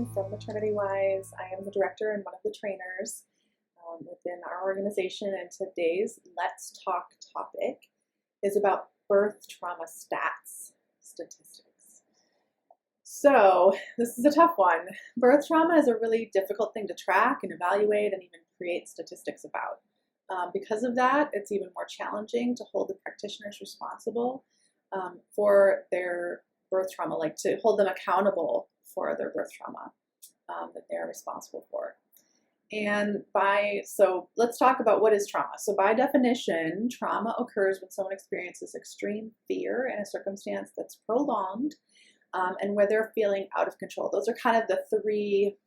Jen from Maternity Wise. I am the director and one of the trainers within our organization, and today's Let's Talk topic is about birth trauma statistics. So this is a tough one. Birth trauma is a really difficult thing to track and evaluate and even create statistics about. Because of that, it's even more challenging to hold the practitioners responsible for their birth trauma, like to hold them accountable for their birth trauma that they're responsible for. And so let's talk about what is trauma. So by definition, trauma occurs when someone experiences extreme fear in a circumstance that's prolonged and where they're feeling out of control. Those are kind of the three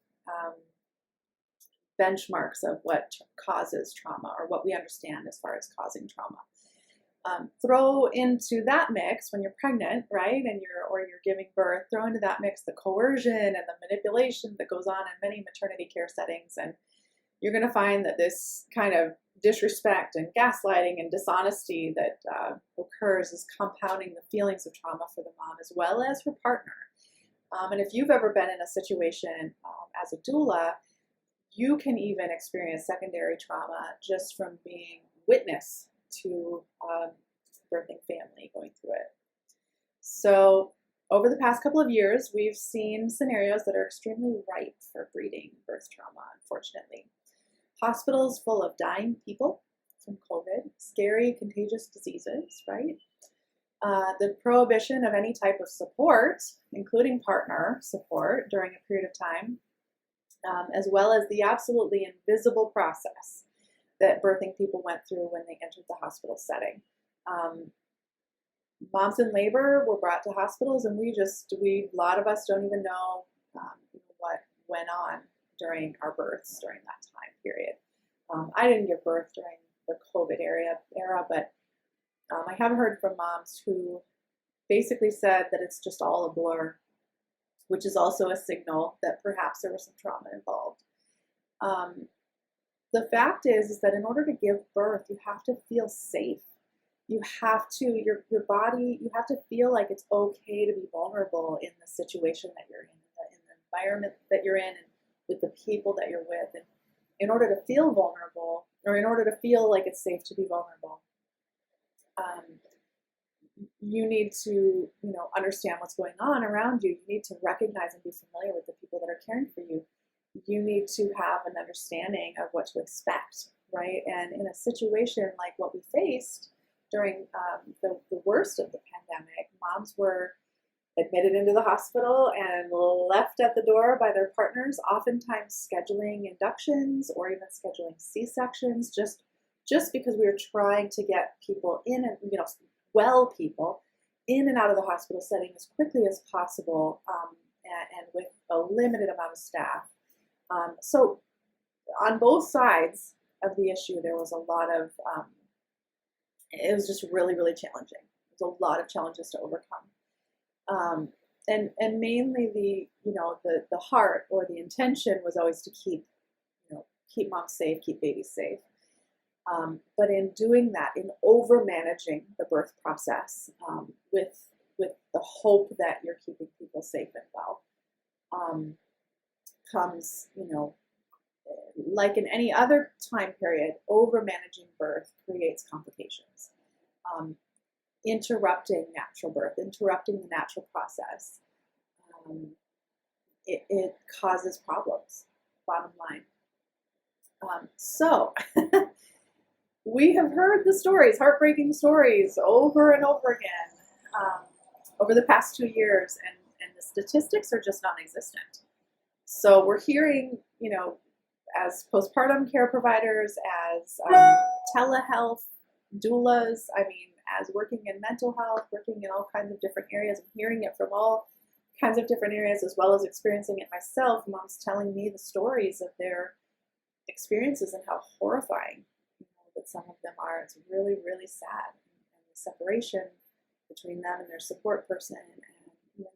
benchmarks of what causes trauma, or what we understand as far as causing trauma. Throw into that mix when you're pregnant, right, and you're giving birth. Throw into that mix the coercion and the manipulation that goes on in many maternity care settings, and you're going to find that this kind of disrespect and gaslighting and dishonesty that occurs is compounding the feelings of trauma for the mom as well as her partner. And if you've ever been in a situation as a doula, you can even experience secondary trauma just from being witness to birthing family going through it. So over the past couple of years, we've seen scenarios that are extremely ripe for breeding birth trauma, unfortunately. Hospitals full of dying people from COVID, scary contagious diseases, right? The prohibition of any type of support, including partner support during a period of time, as well as the absolutely invisible process that birthing people went through when they entered the hospital setting. Moms in labor were brought to hospitals, and a lot of us don't even know what went on during our births during that time period. I didn't give birth during the COVID era, but I have heard from moms who basically said that it's just all a blur, which is also a signal that perhaps there was some trauma involved. The fact is that in order to give birth, you have to feel safe. You have to, your body, you have to feel like it's okay to be vulnerable in the situation that you're in the environment that you're in, and with the people that you're with. And in order to feel vulnerable, or in order to feel like it's safe to be vulnerable, you need to, understand what's going on around you. You need to recognize and be familiar with the people that are caring for you. You need to have an understanding of what to expect, right? And in a situation like what we faced during the worst of the pandemic, moms were admitted into the hospital and left at the door by their partners, oftentimes scheduling inductions or even scheduling C-sections, just because we were trying to get people in and, people in and out of the hospital setting as quickly as possible, and with a limited amount of staff. So on both sides of the issue, there was a lot of, it was just really, really challenging. There's a lot of challenges to overcome. And mainly the heart or the intention was always to keep moms safe, keep babies safe. But in doing that, in over-managing the birth process, with the hope that you're keeping people safe and well, comes, like in any other time period, over-managing birth creates complications. Interrupting natural birth, interrupting the natural process, it causes problems, bottom line. So we have heard the stories, heartbreaking stories, over and over again over the past 2 years, and the statistics are just non-existent. So we're hearing, as postpartum care providers, as telehealth doulas, as working in mental health, working in all kinds of different areas, I'm hearing it from all kinds of different areas, as well as experiencing it myself. Moms telling me the stories of their experiences and how horrifying that some of them are. It's really, really sad. And the separation between them and their support person and even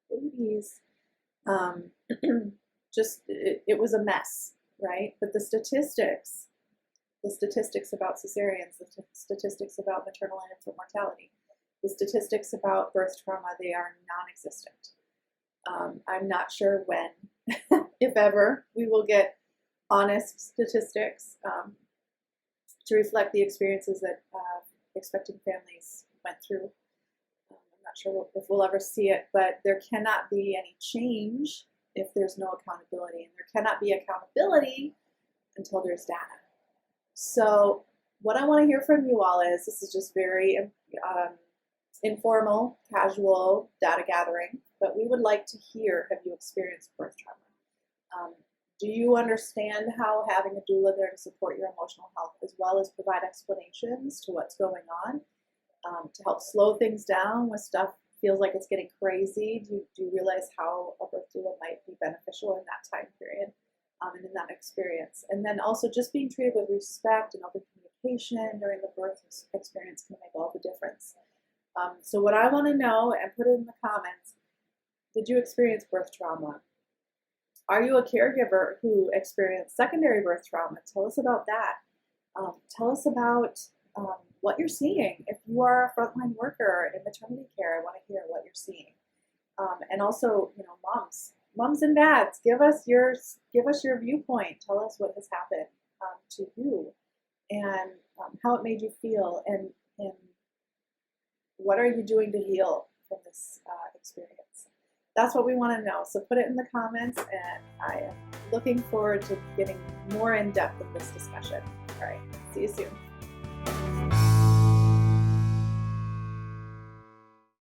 their babies, it was a mess, right? But the statistics about cesareans, the statistics about maternal and infant mortality, the statistics about birth trauma, they are non-existent. I'm not sure when if ever, we will get honest statistics to reflect the experiences that expecting families went through. I'm not sure if we'll ever see it, but there cannot be any change if there's no accountability, and there cannot be accountability until there's data. So what I want to hear from you all is, this is just very informal, casual data gathering, but we would like to hear, have you experienced birth trauma? Do you understand how having a doula there to support your emotional health, as well as provide explanations to what's going on, to help slow things down when stuff feels like it's getting crazy? Do you realize how a birth doula might be beneficial in that time period and in that experience? And then also just being treated with respect and open communication during the birth experience can make all the difference. So what I want to know, and put it in the comments, did you experience birth trauma? Are you a caregiver who experienced secondary birth trauma? Tell us about that. Tell us about what you're seeing. If you are a frontline worker in maternity care, I want to hear what you're seeing. And also, moms and dads, give us your viewpoint. Tell us what has happened to you, and how it made you feel, and what are you doing to heal from this experience? That's what we want to know. So put it in the comments, and I am looking forward to getting more in depth with this discussion. All right, see you soon.